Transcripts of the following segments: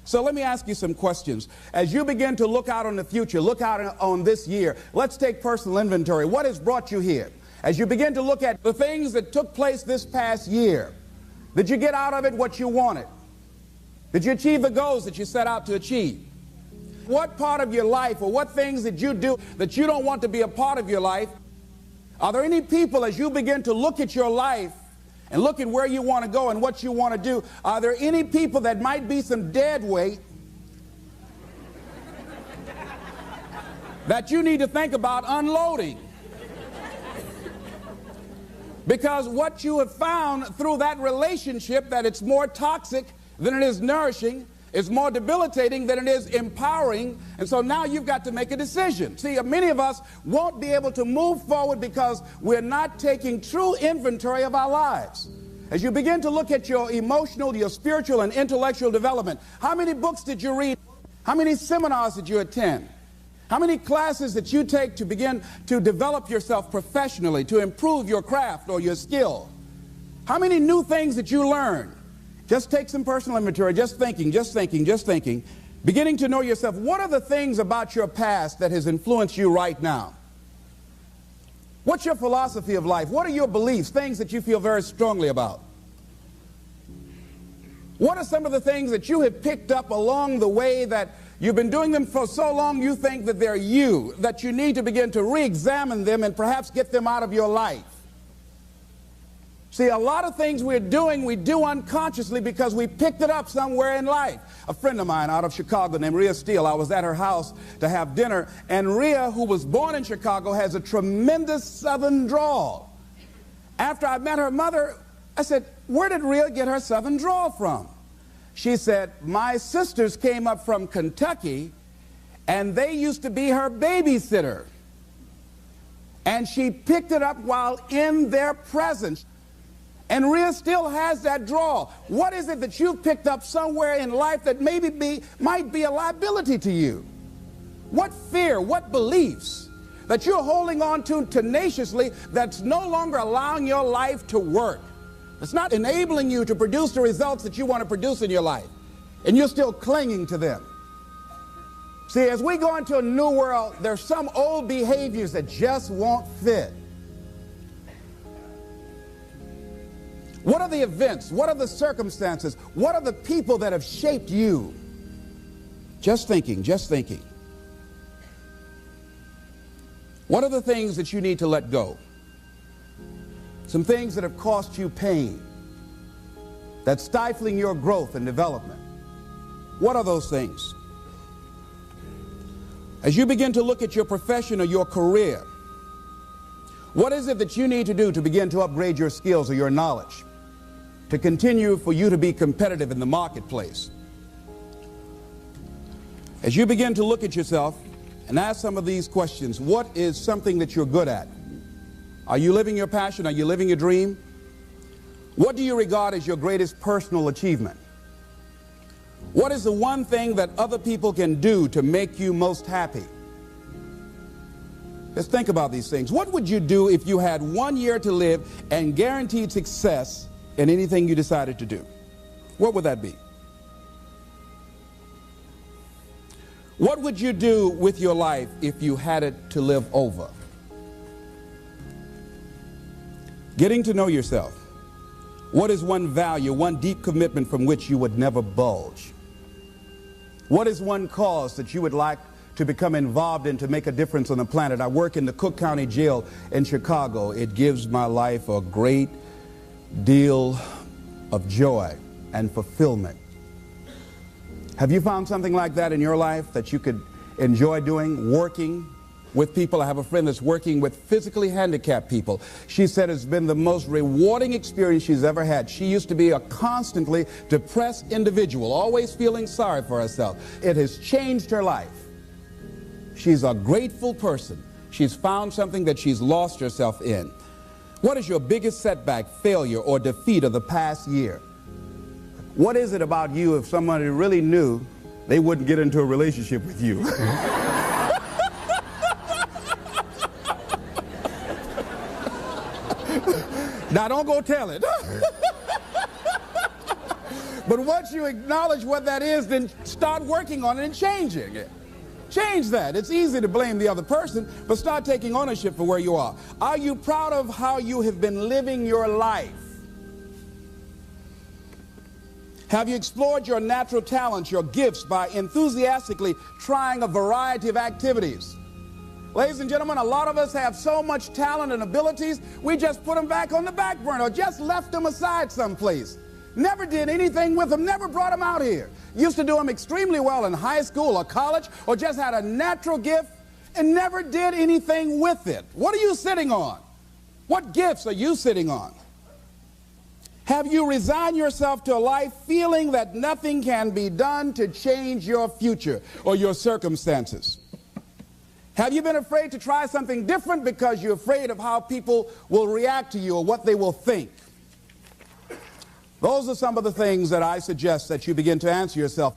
So let me ask you some questions. As you begin to look out on the future, look out on this year, let's take personal inventory. What has brought you here? As you begin to look at the things that took place this past year, did you get out of it what you wanted? Did you achieve the goals that you set out to achieve? What part of your life or what things did you do that you don't want to be a part of your life? Are there any people, as you begin to look at your life and look at where you want to go and what you want to do, are there any people that might be some dead weight that you need to think about unloading? Because what you have found through that relationship, that it's more toxic than it is nourishing, it's more debilitating than it is empowering, and so now you've got to make a decision. See, many of us won't be able to move forward because we're not taking true inventory of our lives. As you begin to look at your emotional, your spiritual, and intellectual development, how many books did you read? How many seminars did you attend? How many classes that you take to begin to develop yourself professionally, to improve your craft or your skill? How many new things that you learn? Just take some personal inventory, just thinking. Beginning to know yourself. What are the things about your past that has influenced you right now? What's your philosophy of life? What are your beliefs, things that you feel very strongly about? What are some of the things that you have picked up along the way that you've been doing them for so long you think that they're you, that you need to begin to re-examine them and perhaps get them out of your life? See, a lot of things we're doing, we do unconsciously because we picked it up somewhere in life. A friend of mine out of Chicago named Rhea Steele, I was at her house to have dinner, and Rhea, who was born in Chicago, has a tremendous southern drawl. After I met her mother, I said, where did Rhea get her southern drawl from? She said, my sisters came up from Kentucky, and they used to be her babysitter. And she picked it up while in their presence. And Rhea still has that drawl. What is it that you've picked up somewhere in life that might be a liability to you? What fear, what beliefs that you're holding on to tenaciously that's no longer allowing your life to work? It's not enabling you to produce the results that you want to produce in your life, and you're still clinging to them. See, as we go into a new world, there's some old behaviors that just won't fit. What are the events? What are the circumstances? What are the people that have shaped you? Just thinking. What are the things that you need to let go? Some things that have cost you pain, that's stifling your growth and development. What are those things? As you begin to look at your profession or your career, what is it that you need to do to begin to upgrade your skills or your knowledge, to continue for you to be competitive in the marketplace? As you begin to look at yourself and ask some of these questions, what is something that you're good at? Are you living your passion? Are you living your dream? What do you regard as your greatest personal achievement? What is the one thing that other people can do to make you most happy? Let's think about these things. What would you do if you had 1 year to live and guaranteed success in anything you decided to do? What would that be? What would you do with your life if you had it to live over? Getting to know yourself. What is one value, one deep commitment from which you would never bulge? What is one cause that you would like to become involved in to make a difference on the planet? I work in the Cook County Jail in Chicago. It gives my life a great deal of joy and fulfillment. Have you found something like that in your life that you could enjoy doing, working with people? I have a friend that's working with physically handicapped people. She said it's been the most rewarding experience she's ever had. She used to be a constantly depressed individual, always feeling sorry for herself. It has changed her life. She's a grateful person. She's found something that she's lost herself in. What is your biggest setback, failure, or defeat of the past year? What is it about you, if somebody really knew, they wouldn't get into a relationship with you? Now, don't go tell it. But But once you acknowledge what that is, then start working on it and changing it. Change that. It's easy to blame the other person, but start taking ownership for where you are. Are you proud of how you have been living your life? Have you explored your natural talents, your gifts, by enthusiastically trying a variety of activities? Ladies and gentlemen, a lot of us have so much talent and abilities, we just put them back on the back burner or just left them aside someplace. Never did anything with them, never brought them out here. Used to do them extremely well in high school or college, or just had a natural gift and never did anything with it. What are you sitting on? What gifts are you sitting on? Have you resigned yourself to a life feeling that nothing can be done to change your future or your circumstances? Have you been afraid to try something different because you're afraid of how people will react to you or what they will think? Those are some of the things that I suggest that you begin to answer yourself.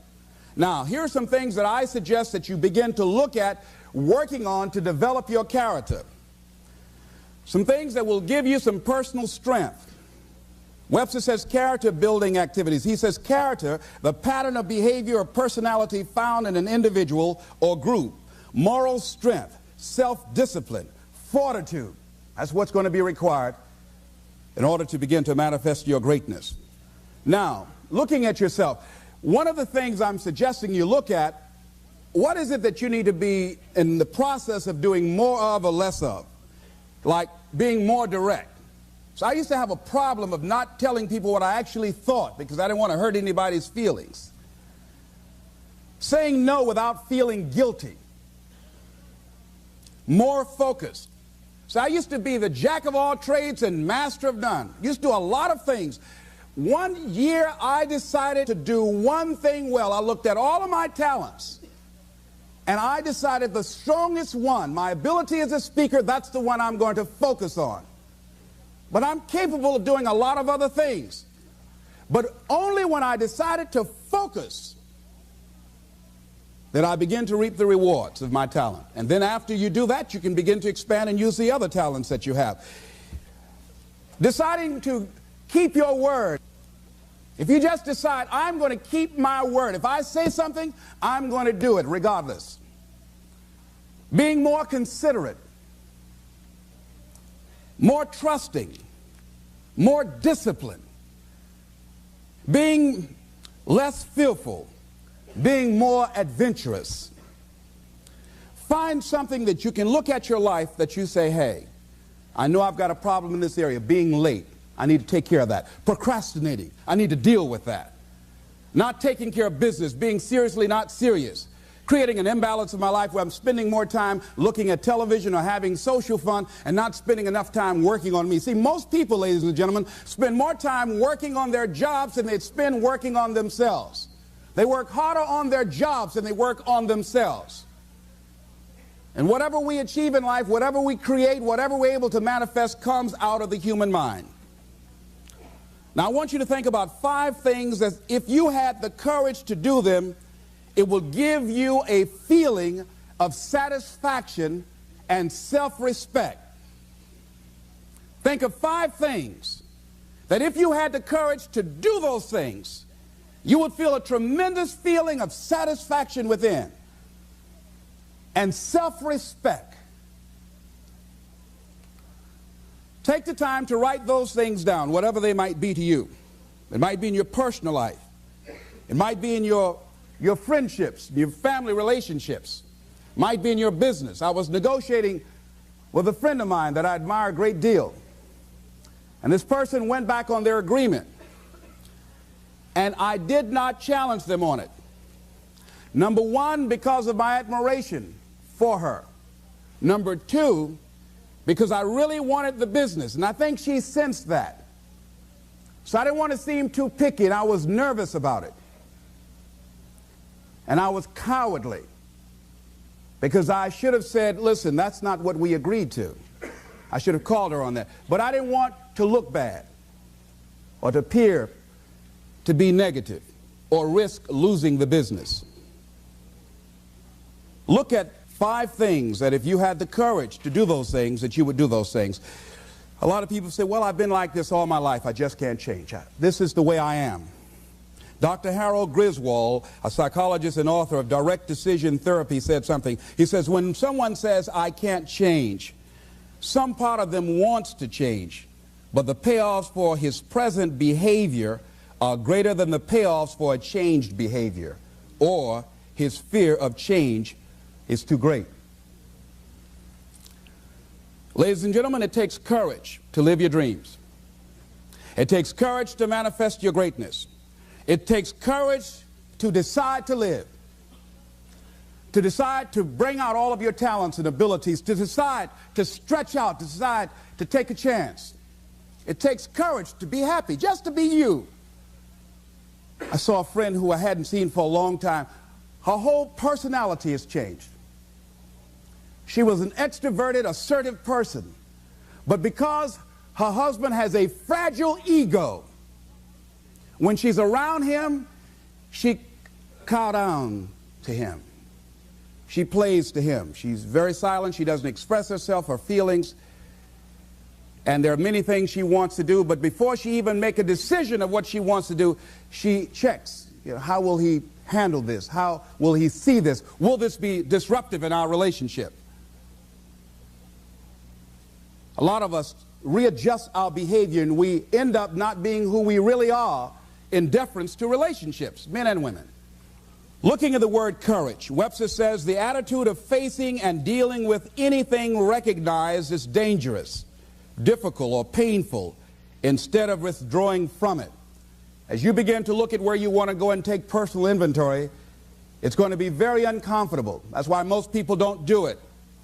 Now, here are some things that I suggest that you begin to look at working on to develop your character. Some things that will give you some personal strength. Webster says character building activities. He says character, the pattern of behavior or personality found in an individual or group. Moral strength, self-discipline, fortitude. That's what's going to be required in order to begin to manifest your greatness. Now, looking at yourself, one of the things I'm suggesting you look at, what is it that you need to be in the process of doing more of or less of? Like being more direct. So I used to have a problem of not telling people what I actually thought because I didn't want to hurt anybody's feelings. Saying no without feeling guilty. More focused. So I used to be the jack of all trades and master of none. Used to do a lot of things. One year I decided to do one thing well. I looked at all of my talents and I decided the strongest one, my ability as a speaker, that's the one I'm going to focus on. But I'm capable of doing a lot of other things. But only when I decided to focus that I begin to reap the rewards of my talent. And then after you do that, you can begin to expand and use the other talents that you have. Deciding to keep your word. If you just decide, I'm going to keep my word. If I say something, I'm going to do it regardless. Being more considerate. More trusting. More disciplined. Being less fearful. Being more adventurous. Find something that you can look at your life that you say, hey, I know I've got a problem in this area, being late. I need to take care of that. Procrastinating. I need to deal with that. Not taking care of business, being seriously not serious. Creating an imbalance in my life where I'm spending more time looking at television or having social fun and not spending enough time working on me. See, most people, ladies and gentlemen, spend more time working on their jobs than they spend working on themselves. They work harder on their jobs than they work on themselves. And whatever we achieve in life, whatever we create, whatever we're able to manifest comes out of the human mind. Now I want you to think about 5 things that if you had the courage to do them, it will give you a feeling of satisfaction and self-respect. Think of 5 things that if you had the courage to do those things, you would feel a tremendous feeling of satisfaction within and self-respect. Take the time to write those things down, whatever they might be to you. It might be in your personal life. It might be in your friendships, your family relationships. It might be in your business. I was negotiating with a friend of mine that I admire a great deal. And this person went back on their agreement. And I did not challenge them on it. Number 1, because of my admiration for her. Number 2, because I really wanted the business, and I think she sensed that. So I didn't want to seem too picky, and I was nervous about it. And I was cowardly, because I should have said, listen, that's not what we agreed to. I should have called her on that. But I didn't want to look bad or to appear to be negative or risk losing the business. Look at 5 things that if you had the courage to do those things, that you would do those things. A lot of people say, well, I've been like this all my life. I just can't change. This is the way I am. Dr. Harold Griswold, a psychologist and author of Direct Decision Therapy, said something. He says, when someone says, I can't change, some part of them wants to change, but the payoffs for his present behavior are greater than the payoffs for a changed behavior, or his fear of change is too great. Ladies and gentlemen, it takes courage to live your dreams. It takes courage to manifest your greatness. It takes courage to decide to live, to decide to bring out all of your talents and abilities, to decide to stretch out, to decide to take a chance. It takes courage to be happy, just to be you. I saw a friend who I hadn't seen for a long time. Her whole personality has changed. She was an extroverted, assertive person, but because her husband has a fragile ego, when she's around him, she cows down to him. She plays to him. She's very silent. She doesn't express herself, her feelings. And there are many things she wants to do, but before she even makes a decision of what she wants to do, she checks. How will he handle this? How will he see this? Will this be disruptive in our relationship? A lot of us readjust our behavior and we end up not being who we really are in deference to relationships, men and women. Looking at the word courage, Webster says the attitude of facing and dealing with anything recognized as dangerous, difficult, or painful instead of withdrawing from it. As you begin to look at where you want to go and take personal inventory, it's going to be very uncomfortable. That's why most people don't do it.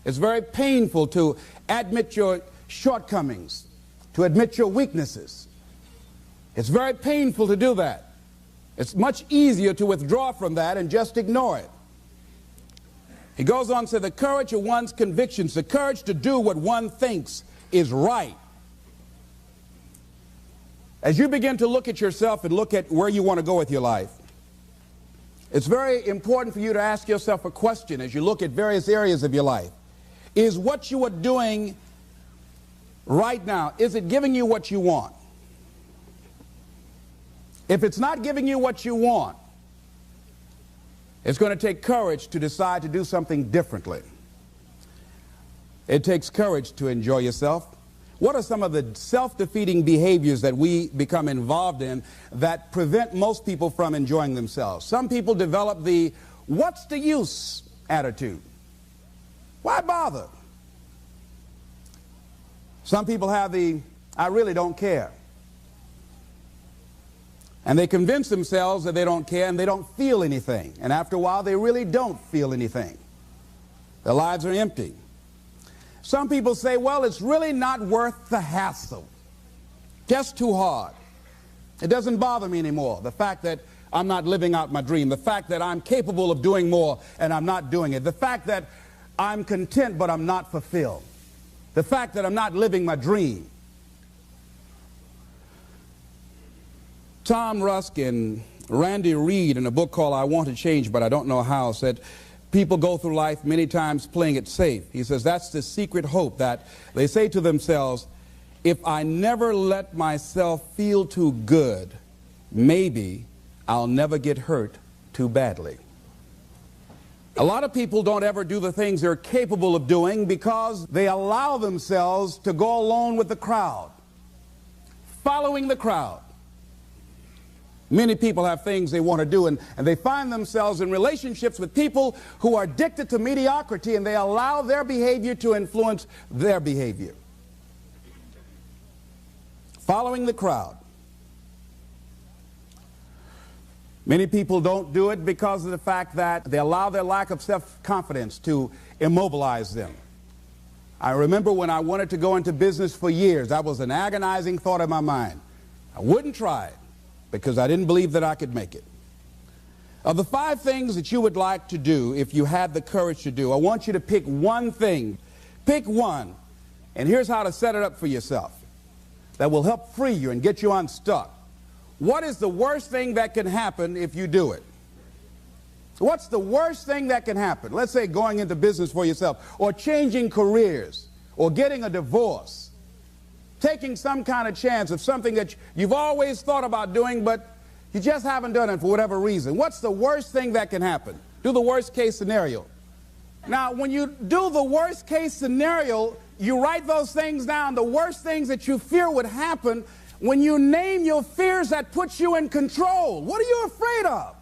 It's very painful to admit your shortcomings, to admit your weaknesses. It's very painful to do that. It's much easier to withdraw from that and just ignore it. He goes on to say the courage of one's convictions, the courage to do what one thinks is right. As you begin to look at yourself and look at where you want to go with your life, it's very important for you to ask yourself a question as you look at various areas of your life. Is what you are doing right now, is it giving you what you want? If it's not giving you what you want, it's going to take courage to decide to do something differently. It takes courage to enjoy yourself. What are some of the self-defeating behaviors that we become involved in that prevent most people from enjoying themselves? Some people develop the "what's the use" attitude. Why bother? Some people have the "I really don't care." And they convince themselves that they don't care and they don't feel anything. And after a while, they really don't feel anything. Their lives are empty. Some people say, well, it's really not worth the hassle. Just too hard. It doesn't bother me anymore. The fact that I'm not living out my dream. The fact that I'm capable of doing more and I'm not doing it. The fact that I'm content but I'm not fulfilled. The fact that I'm not living my dream. Tom Rusk and Randy Reed, in a book called I Want to Change But I Don't Know How, said people go through life many times playing it safe. He says that's the secret hope, that they say to themselves, if I never let myself feel too good, maybe I'll never get hurt too badly. A lot of people don't ever do the things they're capable of doing because they allow themselves to go along with the crowd, following the crowd. Many people have things they want to do, and they find themselves in relationships with people who are addicted to mediocrity, and they allow their behavior to influence their behavior. Following the crowd. Many people don't do it because of the fact that they allow their lack of self-confidence to immobilize them. I remember when I wanted to go into business for years, that was an agonizing thought in my mind. I wouldn't try it, because I didn't believe that I could make it. Of the 5 things that you would like to do if you had the courage to do, I want you to pick one thing. Pick one. And here's how to set it up for yourself that will help free you and get you unstuck. What is the worst thing that can happen if you do it? What's the worst thing that can happen? Let's say going into business for yourself, or changing careers, or getting a divorce. Taking some kind of chance of something that you've always thought about doing, but You just haven't done it for whatever reason. What's the worst thing that can happen? Do the worst case scenario. Now, when you do the worst case scenario, you write those things down, the worst things that you fear would happen. When you name your fears, that puts you in control. What are you afraid of?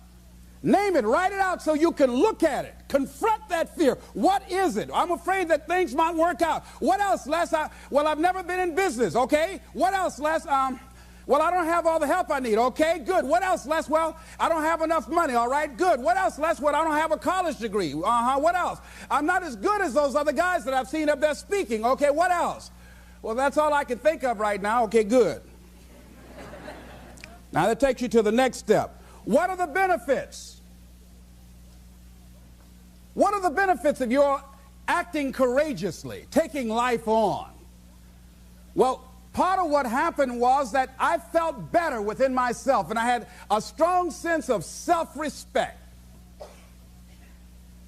Name it, write it out so you can look at it. Confront that fear. What is it? I'm afraid that things might work out. What else, Les? Well, I've never been in business, okay? What else, Les? Well, I don't have all the help I need, okay? Good. What else, Les? Well, I don't have enough money, all right? Good. What else, Les? Well, I don't have a college degree. What else? I'm not as good as those other guys that I've seen up there speaking, okay? What else? Well, that's all I can think of right now, okay? Good. Now, that takes you to the next step. What are the benefits? What are the benefits of your acting courageously, taking life on? Well, part of what happened was that I felt better within myself, and I had a strong sense of self-respect.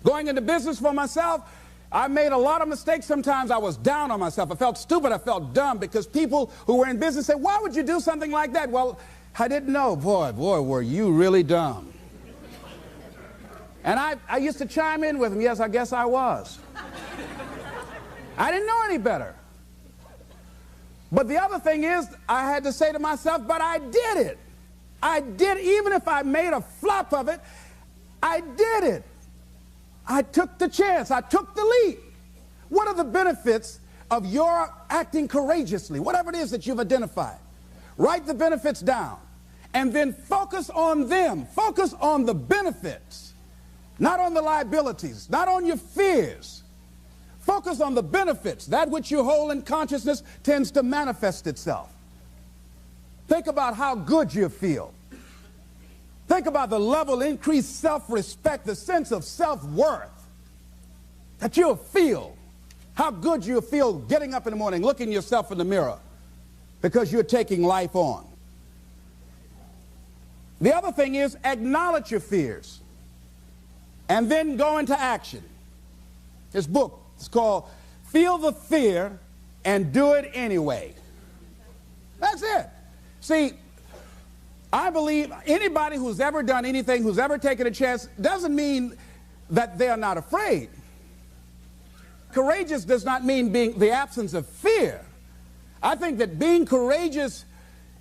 Going into business for myself, I made a lot of mistakes. Sometimes I was down on myself. I felt stupid. I felt dumb because people who were in business said, why would you do something like that? Well, I didn't know. Boy, were you really dumb. And I used to chime in with them. Yes, I guess I was. I didn't know any better. But the other thing is, I had to say to myself, but I did it. I did, even if I made a flop of it, I did it. I took the chance. I took the leap. What are the benefits of your acting courageously? Whatever it is that you've identified. Write the benefits down. And then focus on them. Focus on the benefits. Not on the liabilities. Not on your fears. Focus on the benefits. That which you hold in consciousness tends to manifest itself. Think about how good you feel. Think about the level of increased self-respect, the sense of self-worth that you'll feel. How good you feel getting up in the morning, looking yourself in the mirror because you're taking life on. The other thing is acknowledge your fears and then go into action. This book is called Feel the Fear and Do It Anyway. That's it. See, I believe anybody who's ever done anything, who's ever taken a chance, doesn't mean that they're not afraid. Courageous does not mean being the absence of fear. I think that being courageous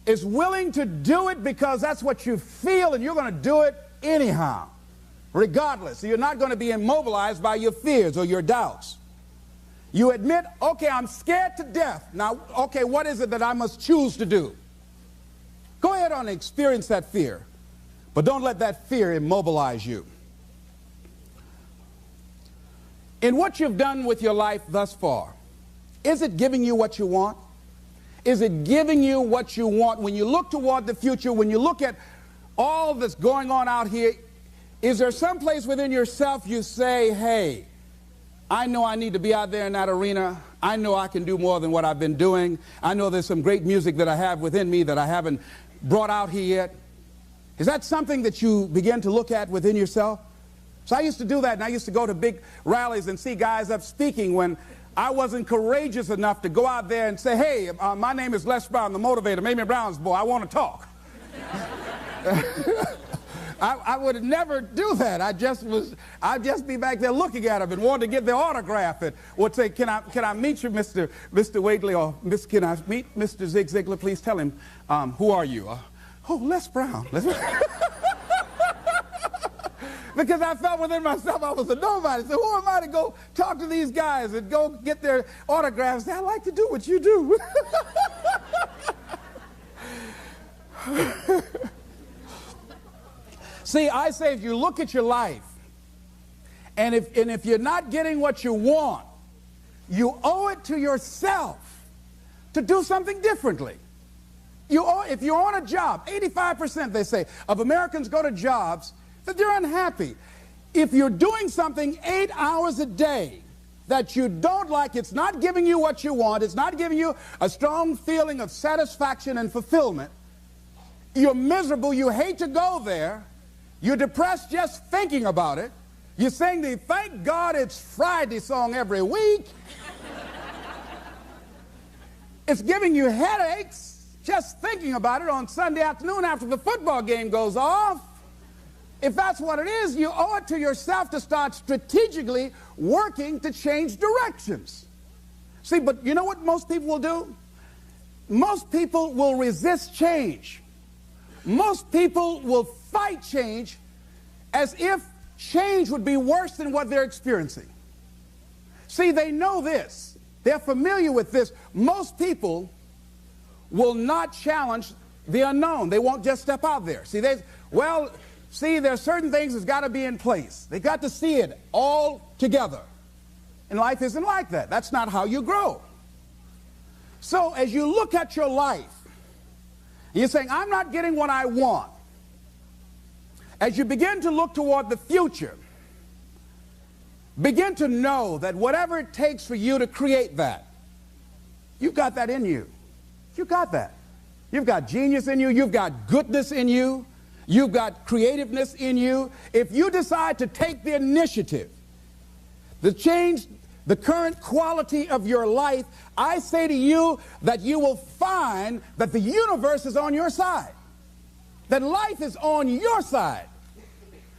is willing to do it because that's what you feel, and you're going to do it anyhow, regardless. So you're not going to be immobilized by your fears or your doubts. You admit, okay, I'm scared to death. Now, okay, what is it that I must choose to do? Go ahead and experience that fear, but don't let that fear immobilize you. In what you've done with your life thus far, is it giving you what you want? Is it giving you what you want? When you look toward the future, when you look at all that's going on out here, is there some place within yourself you say, hey, I know I need to be out there in that arena. I know I can do more than what I've been doing. I know there's some great music that I have within me that I haven't brought out here yet. Is that something that you begin to look at within yourself? So I used to do that, and I used to go to big rallies and see guys up speaking when I wasn't courageous enough to go out there and say, hey, my name is Les Brown, the motivator, Mamie Brown's boy, I want to talk. I would never do that. I'd just be back there looking at them and wanting to get their autograph and would say, can I meet you, Mr. Wesley, or can I meet Mr. Zig Ziglar? Please tell him, who are you? Oh, Les Brown. Because I felt within myself I was a nobody. So who am I to go talk to these guys and go get their autographs? I like to do what you do. See, I say if you look at your life, and if you're not getting what you want, you owe it to yourself to do something differently. If you're on a job, 85% they say of Americans go to jobs that they're unhappy. If you're doing something 8 hours a day that you don't like, it's not giving you what you want, it's not giving you a strong feeling of satisfaction and fulfillment, you're miserable, you hate to go there, you're depressed just thinking about it, you sing the Thank God It's Friday song every week, it's giving you headaches, just thinking about it on Sunday afternoon after the football game goes off. If that's what it is, you owe it to yourself to start strategically working to change directions. See, but you know what most people will do? Most people will resist change. Most people will fight change as if change would be worse than what they're experiencing. See, they know this. They're familiar with this. Most people will not challenge the unknown. They won't just step out there. See, there's certain things that's got to be in place. They got to see it all together. And life isn't like that. That's not how you grow. So as you look at your life, you're saying, I'm not getting what I want. As you begin to look toward the future, begin to know that whatever it takes for you to create that, you've got that in you. You've got that. You've got genius in you. You've got goodness in you. You've got creativeness in you. If you decide to take the initiative to change the current quality of your life, I say to you that you will find that the universe is on your side, that life is on your side.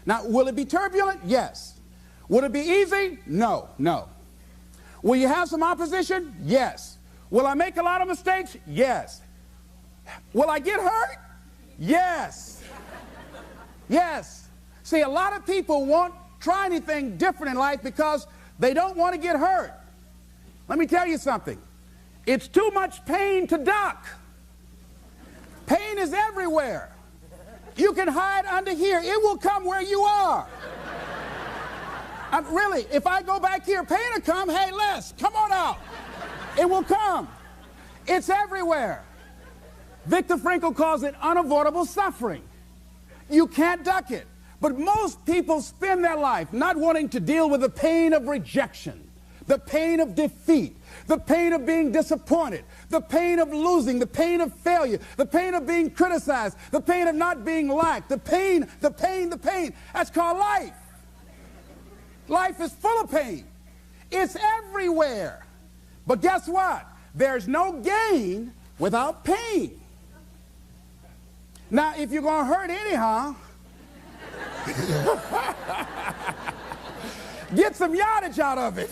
Now, will it be turbulent? Yes. Will it be easy? No, no. Will you have some opposition? Yes. Will I make a lot of mistakes? Yes. Will I get hurt? Yes. Yes. See, a lot of people won't try anything different in life because they don't want to get hurt. Let me tell you something. It's too much pain to duck. Pain is everywhere. You can hide under here. It will come where you are. Really, if I go back here, pain will come. Hey, Les, come on out. It will come. It's everywhere. Viktor Frankl calls it unavoidable suffering. You can't duck it. But most people spend their life not wanting to deal with the pain of rejection, the pain of defeat, the pain of being disappointed, the pain of losing, the pain of failure, the pain of being criticized, the pain of not being liked, the pain. That's called life. Life is full of pain. It's everywhere. But guess what? There's no gain without pain. Now, if you're going to hurt anyhow, get some yardage out of it.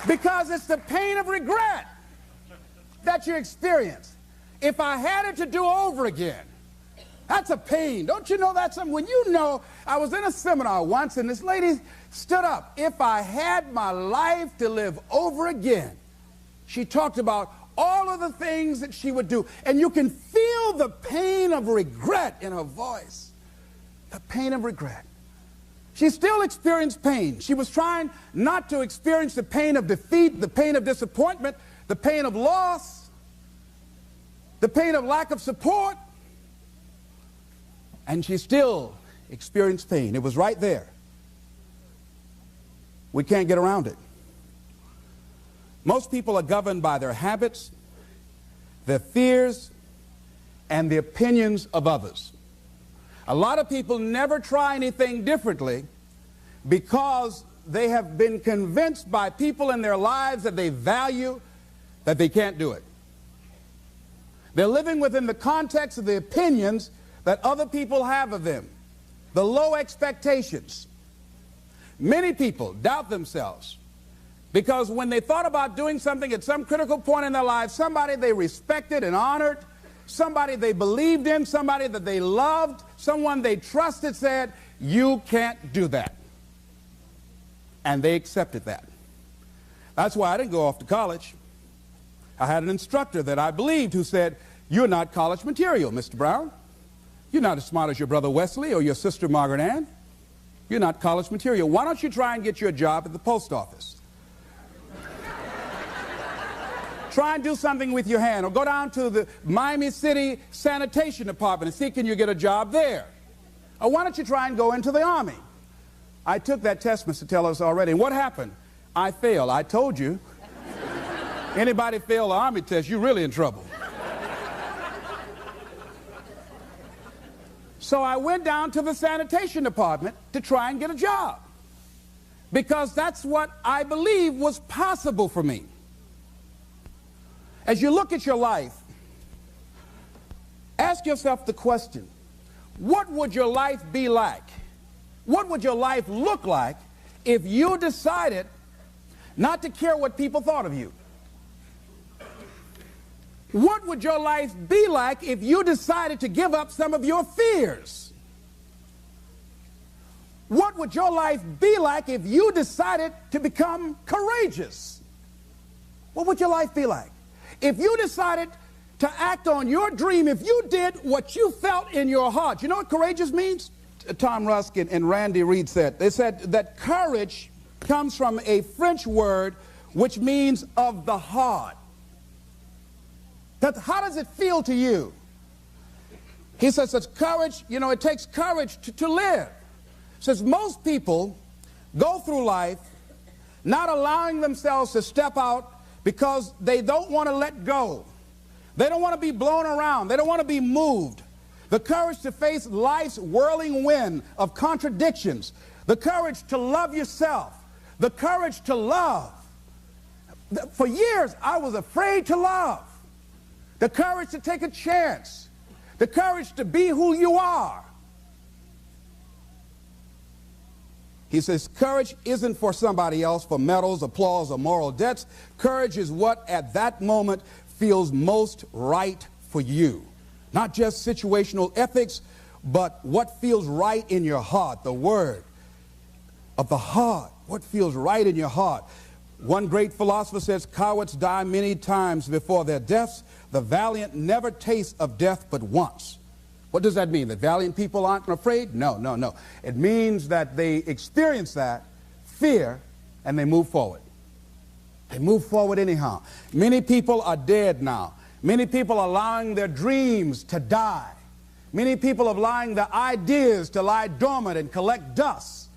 Because it's the pain of regret that you experience. If I had it to do over again, that's a pain. Don't you know that's something? When you know, I was in a seminar once and this lady stood up. If I had my life to live over again, she talked about all of the things that she would do. And you can feel the pain of regret in her voice. The pain of regret. She still experienced pain. She was trying not to experience the pain of defeat, the pain of disappointment, the pain of loss, the pain of lack of support. And she still experienced pain. It was right there. We can't get around it. Most people are governed by their habits, their fears, and the opinions of others. A lot of people never try anything differently because they have been convinced by people in their lives that they value that they can't do it. They're living within the context of the opinions that other people have of them, the low expectations. Many people doubt themselves because when they thought about doing something at some critical point in their lives, somebody they respected and honored, somebody they believed in, somebody that they loved, someone they trusted said, you can't do that. And they accepted that. That's why I didn't go off to college. I had an instructor that I believed who said, you're not college material, Mr. Brown. You're not as smart as your brother Wesley or your sister Margaret Ann. You're not college material. Why don't you try and get you a job at the post office? Try and do something with your hand, or go down to the Miami City Sanitation Department and see can you get a job there. Or why don't you try and go into the Army? I took that test, Mr. Tellers, already. And what happened? I failed. I told you. Anybody fail the Army test, you're really in trouble. So I went down to the sanitation department to try and get a job. because that's what I believe was possible for me. As you look at your life, ask yourself the question, what would your life be like? What would your life look like if you decided not to care what people thought of you? What would your life be like if you decided to give up some of your fears? What would your life be like if you decided to become courageous? What would your life be like? If you decided to act on your dream, if you did what you felt in your heart. You know what courageous means? Tom Rusk and Randy Reed said. They said that courage comes from a French word which means of the heart. How does it feel to you? He says that courage, you know, it takes courage to live. Says most people go through life not allowing themselves to step out because they don't want to let go. They don't want to be blown around. They don't want to be moved. The courage to face life's whirling wind of contradictions. The courage to love yourself. The courage to love. For years, I was afraid to love. The courage to take a chance. The courage to be who you are. He says, courage isn't for somebody else, for medals, applause, or moral debts. Courage is what at that moment feels most right for you. Not just situational ethics, but what feels right in your heart, the word of the heart, what feels right in your heart. One great philosopher says, cowards die many times before their deaths. The valiant never taste of death but once. What does that mean? That valiant people aren't afraid? No, no, no. It means that they experience that fear and they move forward. They move forward anyhow. Many people are dead now. Many people are allowing their dreams to die. Many people are allowing their ideas to lie dormant and collect dust.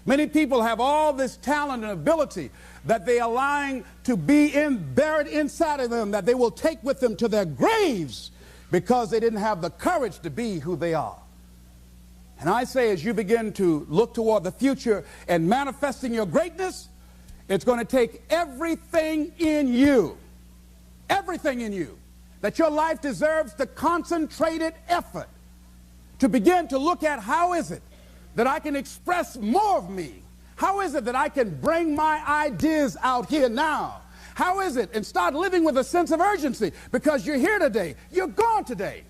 Many people have all this talent and ability that they are allowing to be buried inside of them, that they will take with them to their graves because they didn't have the courage to be who they are. And I say, as you begin to look toward the future and manifesting your greatness, it's going to take everything in you, that your life deserves the concentrated effort to begin to look at how is it that I can express more of me? How is it that I can bring my ideas out here now? How is it? And start living with a sense of urgency, because you're here today, you're gone today.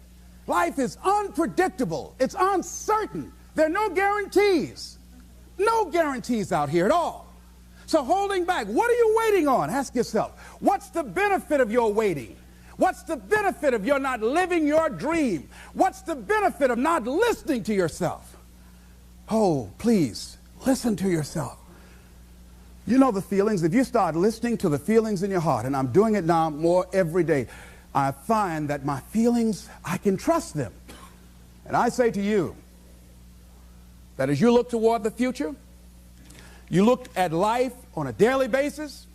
Life is unpredictable. It's uncertain. There are no guarantees. No guarantees out here at all. So holding back, what are you waiting on? Ask yourself, what's the benefit of your waiting? What's the benefit of your not living your dream? What's the benefit of not listening to yourself? Oh, please, listen to yourself. You know the feelings. If you start listening to the feelings in your heart, and I'm doing it now more every day, I find that my feelings, I can trust them. And I say to you that as you look toward the future, you look at life on a daily basis,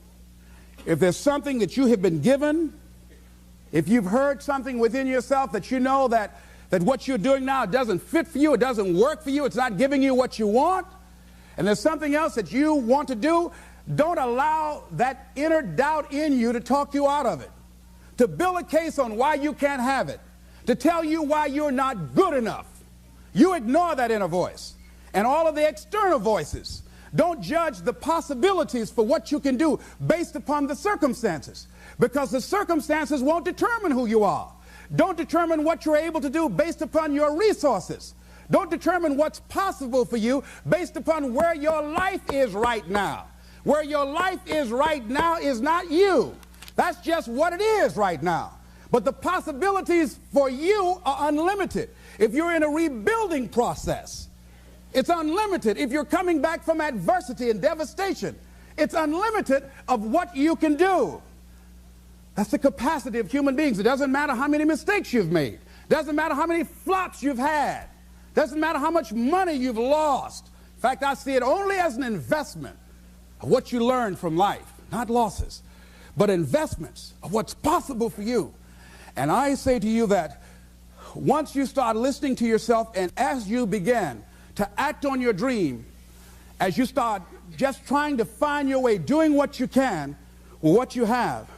if there's something that you have been given, if you've heard something within yourself that you know that what you're doing now doesn't fit for you, it doesn't work for you, it's not giving you what you want, and there's something else that you want to do, don't allow that inner doubt in you to talk you out of it, to build a case on why you can't have it, to tell you why you're not good enough. You ignore that inner voice and all of the external voices. Don't judge the possibilities for what you can do based upon the circumstances, because the circumstances won't determine who you are. Don't determine what you're able to do based upon your resources. Don't determine what's possible for you based upon where your life is right now. Where your life is right now is not you. That's just what it is right now. But the possibilities for you are unlimited. If you're in a rebuilding process, it's unlimited. If you're coming back from adversity and devastation, it's unlimited of what you can do. That's the capacity of human beings. It doesn't matter how many mistakes you've made. It doesn't matter how many flops you've had. It doesn't matter how much money you've lost. In fact, I see it only as an investment of what you learn from life, not losses, but investments of what's possible for you. And I say to you that once you start listening to yourself, and as you begin to act on your dream, as you start just trying to find your way, doing what you can with what you have,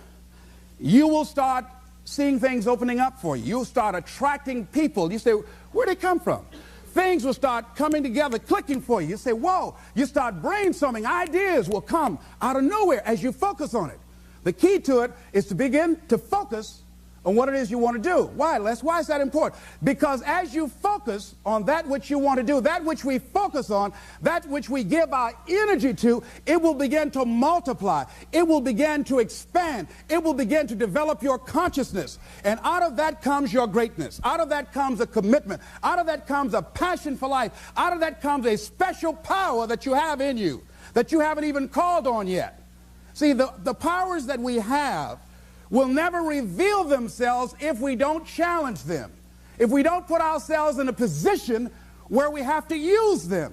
you will start seeing things opening up for you. You'll start attracting people. You say, where'd they come from? Things will start coming together, clicking for you. You say, whoa. You start brainstorming. Ideas will come out of nowhere as you focus on it. The key to it is to begin to focus on what it is you want to do. Why, Les? Why is that important? Because as you focus on that which you want to do, that which we focus on, that which we give our energy to, it will begin to multiply. It will begin to expand. It will begin to develop your consciousness. And out of that comes your greatness. Out of that comes a commitment. Out of that comes a passion for life. Out of that comes a special power that you have in you that you haven't even called on yet. See, the powers that we have will never reveal themselves if we don't challenge them, if we don't put ourselves in a position where we have to use them.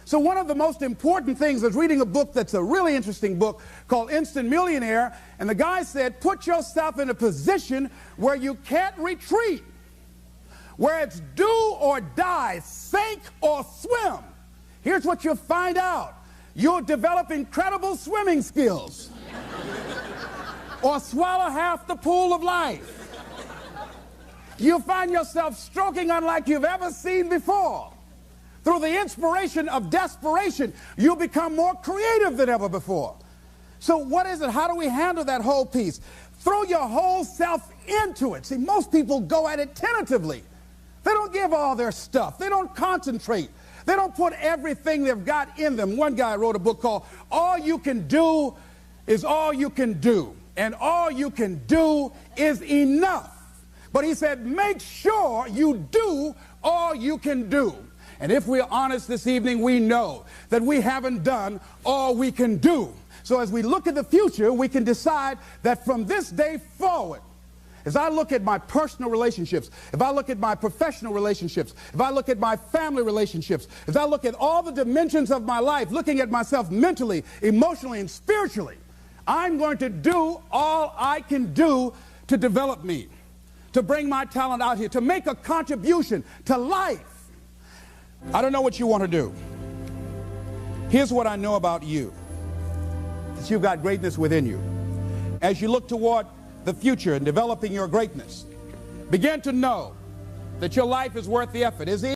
So one of the most important things is reading a book that's a really interesting book called Instant Millionaire, and the guy said, put yourself in a position where you can't retreat, where it's do or die, sink or swim. Here's what you'll find out. You'll develop incredible swimming skills. Or swallow half the pool of life. You'll find yourself stroking unlike you've ever seen before. Through the inspiration of desperation, you'll become more creative than ever before. So what is it? How do we handle that whole piece? Throw your whole self into it. See, most people go at it tentatively. They don't give all their stuff. They don't concentrate. They don't put everything they've got in them. One guy wrote a book called All You Can Do Is All You Can Do. And all you can do is enough. But he said, make sure you do all you can do. And if we're honest this evening, we know that we haven't done all we can do. So as we look at the future, we can decide that from this day forward, as I look at my personal relationships, if I look at my professional relationships, if I look at my family relationships, as I look at all the dimensions of my life, looking at myself mentally, emotionally, and spiritually, I'm going to do all I can do to develop me, to bring my talent out here, to make a contribution to life. I don't know what you want to do. Here's what I know about you, that you've got greatness within you. As you look toward the future and developing your greatness, begin to know that your life is worth the effort. Is it?